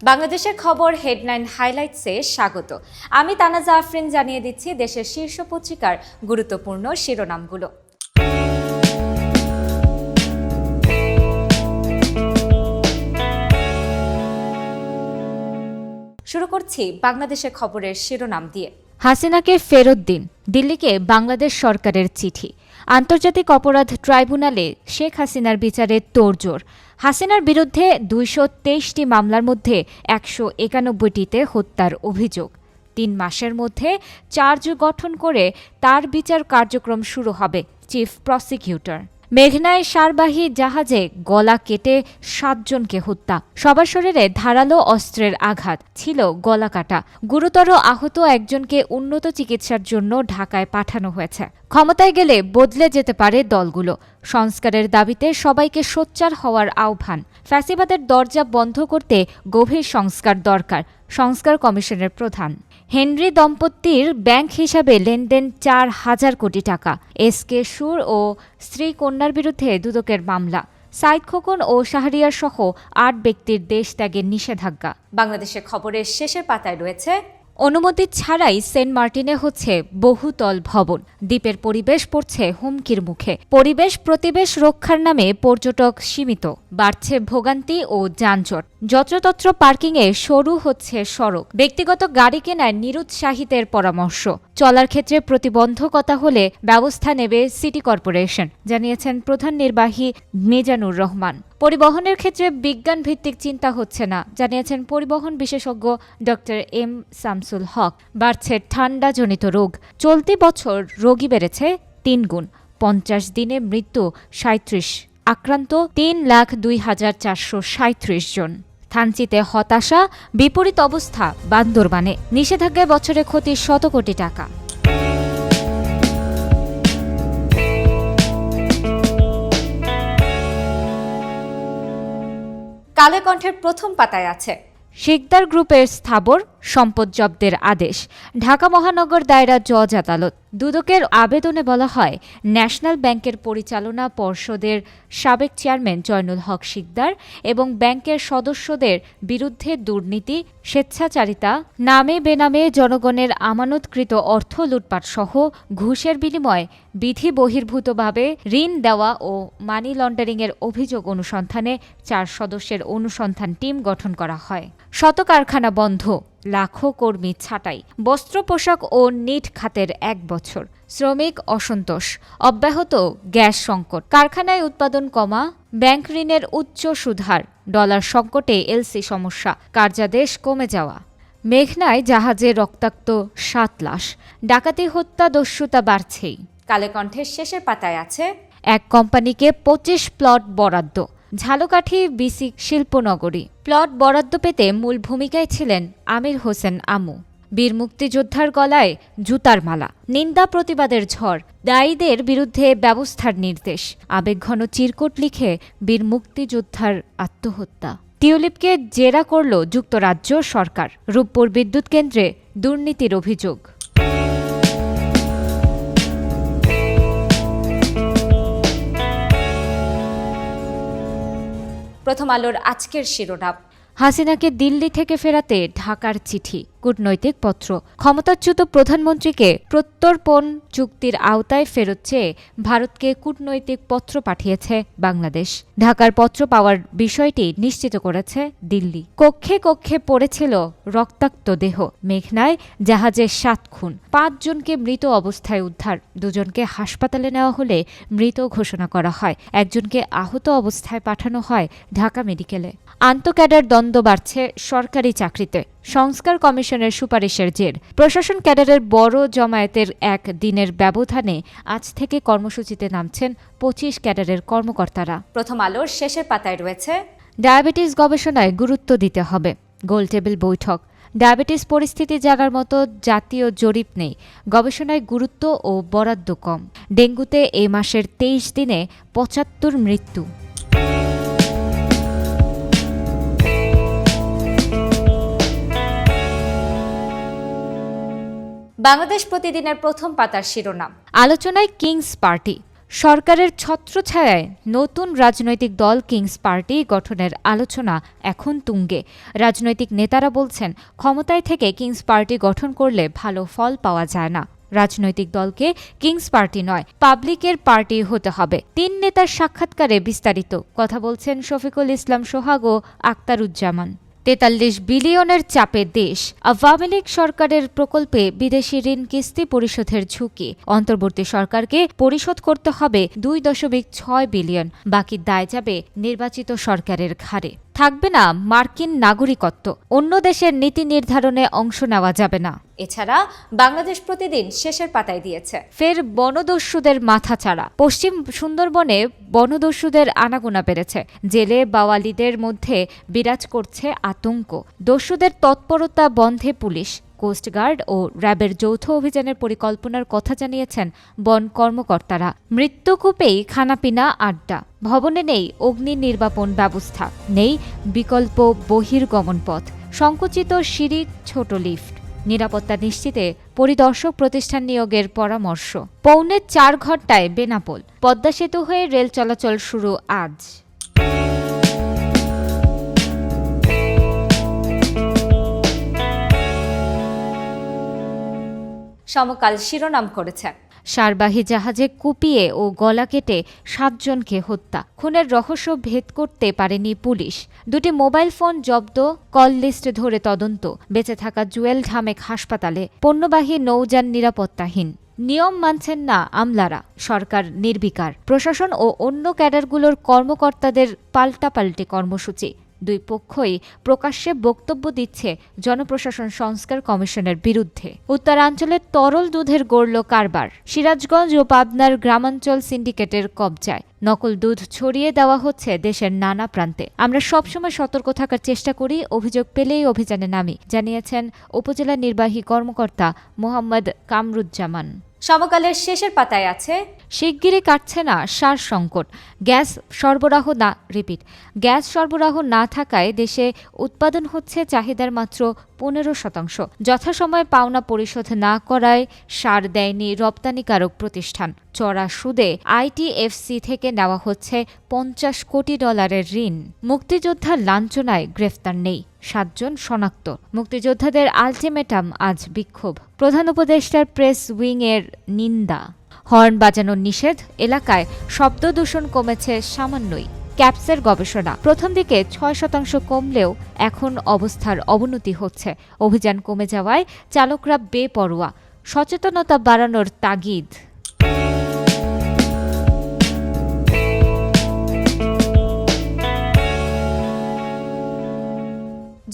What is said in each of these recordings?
বাংলাদেশের খবর হেডলাইন হাইলাইটসে স্বাগত। আমি তানাজা আফরিন জানিয়ে দিচ্ছি দেশের শীর্ষ পত্রিকার গুরুত্বপূর্ণ শিরোনামগুলো। শুরু করছি বাংলাদেশের খবরের শিরোনাম দিয়ে। হাসিনাকে ফেরত দিন, দিল্লিকে বাংলাদেশ সরকারের চিঠি। আন্তর্জাতিক অপরাধ ট্রাইব্যুনালে শেখ হাসিনার বিচারে তোড়জোড়। হাসিনার বিরুদ্ধে ২২৩টি মামলার মধ্যে ১৯১টিতে হত্যার অভিযোগ। ৩ মাসের মধ্যে চার্জ গঠন করে তার বিচার কার্যক্রম শুরু হবে, চিফ প্রসিকিউটর। মেঘনায় সারবাহী জাহাজে গলা কেটে ৭ জনকে হত্যা। সবার শরীরে ধারালো অস্ত্রের আঘাত, ছিল গলা কাটা। গুরুতর আহত একজনকে উন্নত চিকিৎসার জন্য ঢাকায় পাঠানো হয়েছে। ক্ষমতায় গেলে বদলে যেতে পারে দলগুলো। সংস্কারের দাবিতে সবাইকে সোচ্চার হওয়ার আহ্বান। ফ্যাসিবাদের দরজা বন্ধ করতে গভীর সংস্কার দরকার, সংস্কার কমিশনের প্রধান। হেনরি দম্পতির ব্যাংক হিসাবে লেনদেন ৪,০০০ কোটি টাকা। এসকে সুর ও স্ত্রী কন্যার বিরুদ্ধে দুদকের মামলা। সাইদ খোকন ও শাহরিয়ার সহ ৮ ব্যক্তির দেশ ত্যাগের নিষেধাজ্ঞা। বাংলাদেশের খবরের শেষের পাতায় রয়েছে, অনুমতি ছাড়াই সেন্ট মার্টিনে হচ্ছে বহুতল ভবন। দ্বীপের পরিবেশ পড়ছে হুমকির মুখে। পরিবেশ প্রতিবেশ রক্ষার নামে পর্যটক সীমিত। বাড়ছে ভোগান্তি ও যানজট। যত্রতত্র পার্কিংয়ে সরু হচ্ছে সড়ক। ব্যক্তিগত গাড়ি কেনায় নিরুৎসাহিতের পরামর্শ। চলার ক্ষেত্রে প্রতিবন্ধকতা হলে ব্যবস্থা নেবে সিটি কর্পোরেশন, জানিয়েছেন প্রধান নির্বাহী মিজানুর রহমান। পরিবহনের ক্ষেত্রে বিজ্ঞান ভিত্তিক চিন্তা হচ্ছে না, জানিয়েছেন পরিবহন বিশেষজ্ঞ ডক্টর এম শামসুল হক। বাড়ছে ঠান্ডাজনিত রোগ। চলতি বছর রোগী বেড়েছে ৩ গুণ। ৫০ দিনে মৃত্যু ৩৭, আক্রান্ত ৩,০২,৪৩৭ জন। থানচিতে হতাশা, বিপরীত অবস্থা বান্দরবানে। নিষেধাজ্ঞায় বছরে ক্ষতি ১০০ কোটি টাকা। কালো কণ্ঠের প্রথম পাতায় আছে, শিকদার গ্রুপের স্থাবর সম্পদ জব্দের আদেশ। ঢাকা মহানগর দায়রা জজ আদালত। দুদকের আবেদনে বলা হয়, ন্যাশনাল ব্যাংকের পরিচালনা পর্ষদের সাবেক চেয়ারম্যান জয়নুল হক শিকদার এবং ব্যাংকের সদস্যদের বিরুদ্ধে দুর্নীতি, স্বেচ্ছাচারিতা, নামে বেনামে জনগণের আমানতকৃত অর্থ লুটপাট সহ ঘুষের বিনিময়ে বিধি বহির্ভূতভাবে ঋণ দেওয়া ও মানি লন্ডারিংয়ের অভিযোগ অনুসন্ধানে ৪ সদস্যের অনুসন্ধান টিম গঠন করা হয়। শত কারখানা বন্ধ, লাখো কর্মী ছাঁটাই। বস্ত্র, পোশাক ও নিট খাতের ১ বছর। শ্রমিক অসন্তোষ, অব্যাহত গ্যাস সংকট। কারখানায় উৎপাদন কমা, ব্যাংক ঋণের উচ্চ সুদহার, ডলার সংকটে এলসি সমস্যা, কার্যাদেশ কমে যাওয়া। মেঘনায় জাহাজে রক্তাক্ত ৭ লাশ। ডাকাতি, হত্যা, দস্যুতা বাড়ছেই। কালো কণ্ঠের শেষের পাতায় আছে, এক কোম্পানিকে ২৫ প্লট বরাদ্দ। ঝালকাঠি বিসি শিল্পনগরী। প্লট বরাদ্দ পেতে মূল ভূমিকায় ছিলেন আমির হোসেন আমু। বীর মুক্তিযোদ্ধার গলায় জুতার মালা। নিন্দা প্রতিবাদের ঝড়। দায়ীদের বিরুদ্ধে ব্যবস্থার নির্দেশ। আবেগঘন চিরকুট লিখে বীর মুক্তিযোদ্ধার আত্মহত্যা। টিউলিপকে জেরা করল যুক্তরাজ্য সরকার। রূপপুর বিদ্যুৎ কেন্দ্রে দুর্নীতির অভিযোগ। প্রথম আলোর আজকের শিরোনাম, হাসিনাকে দিল্লি থেকে ফেরাতে ঢাকার চিঠি, কূটনৈতিক পত্র। ক্ষমতাচ্যুত প্রধানমন্ত্রীকে প্রত্যর্পণ চুক্তির আওতায় ফেরত চেয়ে ভারতকে কূটনৈতিক পত্র পাঠিয়েছে বাংলাদেশ। ঢাকার পত্র পাওয়ার বিষয়টি নিশ্চিত করেছে দিল্লি। কক্ষে কক্ষে পড়েছিল রক্তাক্ত দেহ। মেঘনায় জাহাজে ৭ খুন। ৫ জনকে মৃত অবস্থায় উদ্ধার। ২ জনকে হাসপাতালে নেওয়া হলে মৃত ঘোষণা করা হয়। একজনকে আহত অবস্থায় পাঠানো হয় ঢাকা মেডিকেলে। আন্তঃক্যাডার দ্বন্দ্ব বাড়ছে সরকারি চাকরিতে। সংস্কার কমিশনের সুপারিশের জের। প্রশাসন ক্যাডারের বড় জমায়েতের ১ দিনের ব্যবধানে আজ থেকে কর্মসূচিতে নামছেন ২৫ ক্যাডারের কর্মকর্তারা। প্রথম আলোর শেষের পাতায় রয়েছে, ডায়াবেটিস গবেষণায় গুরুত্ব দিতে হবে। গোলটেবিল বৈঠক। ডায়াবেটিস পরিস্থিতি জানার মতো জাতীয় জরিপ নেই। গবেষণায় গুরুত্ব ও বরাদ্দ কম। ডেঙ্গুতে এই মাসের ২৩ দিনে ৭৫ মৃত্যু। বাংলাদেশ প্রতিদিনের প্রথম পাতার শিরোনাম, আলোচনায় কিংস পার্টি। সরকারের ছত্রছায়ায় নতুন রাজনৈতিক দল কিংস পার্টি গঠনের আলোচনা এখন তুঙ্গে। রাজনৈতিক নেতারা বলছেন, ক্ষমতায় থেকে কিংস পার্টি গঠন করলে ভালো ফল পাওয়া যায় না। রাজনৈতিক দলকে কিংস পার্টি নয়, পাবলিকের পার্টি হতে হবে। 3 নেতার সাক্ষাৎকারে বিস্তারিত কথা বলছেন শফিকুল ইসলাম সোহাগ ও আক্তারুজ্জামান। 43 বিলিয়নের চাপে দেশ। আওয়ামী লীগ সরকারের প্রকল্পে বিদেশি ঋণ কিস্তি পরিশোধের ঝুঁকি। অন্তর্বর্তী সরকারকে পরিশোধ করতে হবে 2.6 বিলিয়ন। বাকি দায় যাবে নির্বাচিত সরকারের ঘাড়ে। থাকবে না মার্কিন নাগরিকত্ব। অন্য দেশের নীতি নির্ধারণে অংশ নেওয়া যাবে না। এছাড়া বাংলাদেশ প্রতিদিন শেষের পাতায় দিয়েছে, ফের বনদস্যুদের মাথাচাড়া। পশ্চিম সুন্দরবনে বনদস্যুদের আনাগোনা বেড়েছে। জেলে বাওয়ালিদের মধ্যে বিরাজ করছে আতঙ্ক। দস্যুদের তৎপরতা বন্ধে পুলিশ, কোস্টগার্ড ও র্যাবের যৌথ অভিযানের পরিকল্পনার কথা জানিয়েছেন বন কর্মকর্তারা। মৃত্যুকূপেই খানাপিনা আড্ডা। ভবনে নেই অগ্নি নির্বাপন ব্যবস্থা, নেই বিকল্প বহির্গমন পথ, সংকুচিত সিঁড়ি, ছোট লিফট। নিরাপত্তা নিশ্চিতে পরিদর্শক প্রতিষ্ঠান নিয়োগের পরামর্শ। পৌনে 4 ঘণ্টায় বেনাপোল। পদ্মা সেতু হয়ে রেল চলাচল শুরু আজ। সমকাল শিরোনাম করেছে, সারবাহী জাহাজে কুপিয়ে ও গলা কেটে 7 জনকে হত্যা। খুনের রহস্য ভেদ করতে পারেনি পুলিশ। 2টি মোবাইল ফোন জব্দ, কল লিস্ট ধরে তদন্ত। বেঁচে থাকা জুয়েল ঢামেক হাসপাতালে। পণ্যবাহী নৌযান নিরাপত্তাহীন। নিয়ম মানছেন না আমলারা, সরকার নির্বিকার। প্রশাসন ও অন্য ক্যাডারগুলোর কর্মকর্তাদের পাল্টাপাল্টি কর্মসূচি। 2 পক্ষই প্রকাশ্যে বক্তব্য দিচ্ছে জনপ্রশাসন সংস্কার কমিশনের বিরুদ্ধে। উত্তরাঞ্চলের তরল দুধের গড়ল কারবার। সিরাজগঞ্জ ও পাবনার গ্রামাঞ্চল সিন্ডিকেটের কবজায়। নকল দুধ ছড়িয়ে দেওয়া হচ্ছে দেশের নানা প্রান্তে। আমরা সবসময় সতর্ক থাকার চেষ্টা করি, অভিযোগ পেলেই অভিযানে নামি, জানিয়েছেন উপজেলা নির্বাহী কর্মকর্তা মোহাম্মদ কামরুজ্জামান। সমকালের শেষের পাতায় আছে, শিগগিরই কাটছে না সার সংকট। গ্যাস সরবরাহ না থাকায় দেশে উৎপাদন হচ্ছে চাহিদার মাত্র 15%। যথাসময়ে পাওনা পরিশোধ না করায় সার দেয়নি রপ্তানিকারক প্রতিষ্ঠান। চড়া সুদে আইটিএফসি থেকে নেওয়া হচ্ছে $50 কোটি ঋণ। মুক্তিযোদ্ধা লাঞ্ছনায় গ্রেফতার নেই, 7 জন শনাক্ত। মুক্তিযোদ্ধাদের আলটিমেটাম, আজ বিক্ষোভ। প্রধান উপদেষ্টার প্রেস উইংয়ের নিন্দা। হর্ন বাজানো নিষেধ, এলাকায় শব্দ দূষণ কমেছে সামান্যই। ক্যাপসের গবেষণা, প্রথম দিকে 6% কমলেও এখন অবস্থার অবনতি হচ্ছে। অভিযান কমে যাওয়ায় চালকরা বেপরোয়া। সচেতনতা বাড়ানোর তাগিদ।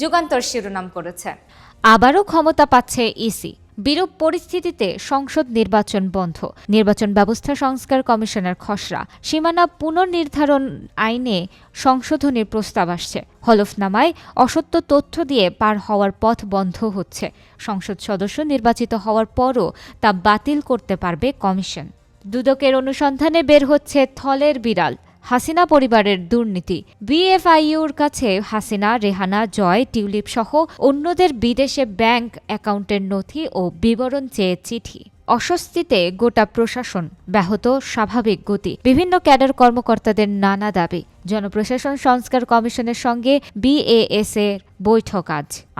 যুগান্তর শিরোনাম করেছে, আবারও ক্ষমতা পাচ্ছে ইসি। বিরূপ পরিস্থিতিতে সংসদ নির্বাচন বন্ধ। নির্বাচন ব্যবস্থা সংস্কার কমিশনের খসড়া। সীমানা পুনর্নির্ধারণ আইনে সংশোধনীর প্রস্তাব আসছে। হলফনামায় অসত্য তথ্য দিয়ে পার হওয়ার পথ বন্ধ হচ্ছে। সংসদ সদস্য নির্বাচিত হওয়ার পরও তা বাতিল করতে পারবে কমিশন। দুদকের অনুসন্ধানে বের হচ্ছে থলের বিড়াল, হাসিনা পরিবারের দুর্নীতি। বিএফআইইউর কাছে হাসিনা, রেহানা, জয়, টিউলিপ সহ অন্যদের বিদেশে ব্যাংক অ্যাকাউন্টের নথি ও বিবরণ চেয়ে চিঠি। অস্বস্তিতে গোটা প্রশাসন, ব্যাহত স্বাভাবিক গতি। বিভিন্ন ক্যাডার কর্মকর্তাদের নানা দাবি। জনপ্রশাসন সংস্কার কমিশনের সঙ্গে বিএএস এর বৈঠক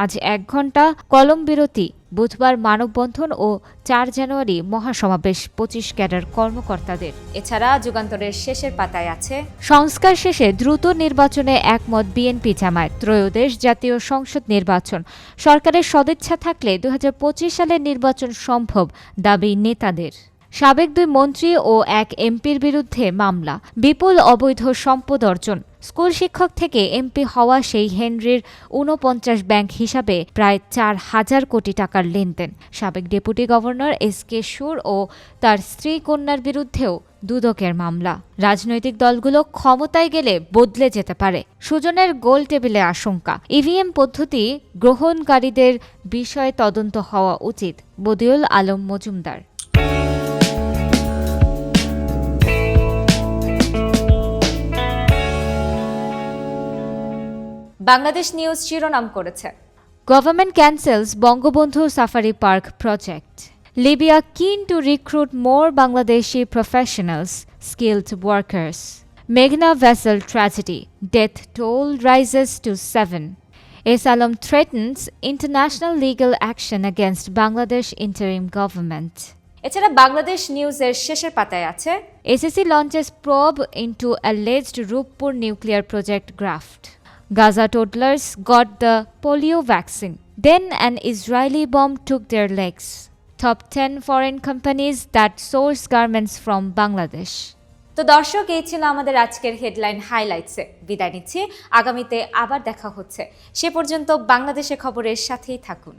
আজ 1 ঘণ্টা কলম বিরতি। বুধবার মানববন্ধন ও 4 জানুয়ারি মহাসমাবেশ 25 ক্যাডার কর্মকর্তাদের। এছাড়া যুগান্তরের শেষের পাতায় আছে, সংস্কার শেষে দ্রুত নির্বাচনে একমত বিএনপি জামায়াত। ত্রয়োদশ জাতীয় সংসদ নির্বাচন। সরকারের সদিচ্ছা থাকলে 2025 সালের নির্বাচন সম্ভব, দাবি নেতাদের। সাবেক 2 মন্ত্রী ও 1 এমপির বিরুদ্ধে মামলা। বিপুল অবৈধ সম্পদ অর্জন। স্কুল শিক্ষক থেকে এমপি হওয়া সেই হেনরির 49 ব্যাংক হিসাবে প্রায় 4,000 কোটি টাকার লেনদেন। সাবেক ডেপুটি গভর্নর এসকে সুর ও তার স্ত্রী কন্যার বিরুদ্ধেও দুদকের মামলা। রাজনৈতিক দলগুলো ক্ষমতায় গেলে বদলে যেতে পারে, সুজনের গোল টেবিলে আশঙ্কা। ইভিএম পদ্ধতি গ্রহণকারীদের বিষয়ে তদন্ত হওয়া উচিত, বদিউল আলম মজুমদার। বাংলাদেশ নিউজ শিরোনাম করেছে, government cancels Bangabandhu safari park project. Libya keen to recruit more Bangladeshi professionals, skilled workers. Meghna vessel tragedy. Death toll rises to 7. Asalam threatens international legal action against Bangladesh interim government. এছাড়া বাংলাদেশ নিউজের শেষের পাতায় আছে SSC launches probe into alleged Rooppur nuclear project graft. Gaza toddlers got the polio vaccine. Then an Israeli bomb took their legs. Top 10 foreign companies that source garments from Bangladesh. তো দর্শক, এই ছিল আমাদের আজকের হেডলাইন হাইলাইটসে। বিদায় নিচ্ছি, আগামীতে আবার দেখা হচ্ছে। সে পর্যন্ত বাংলাদেশের খবরের সাথেই থাকুন।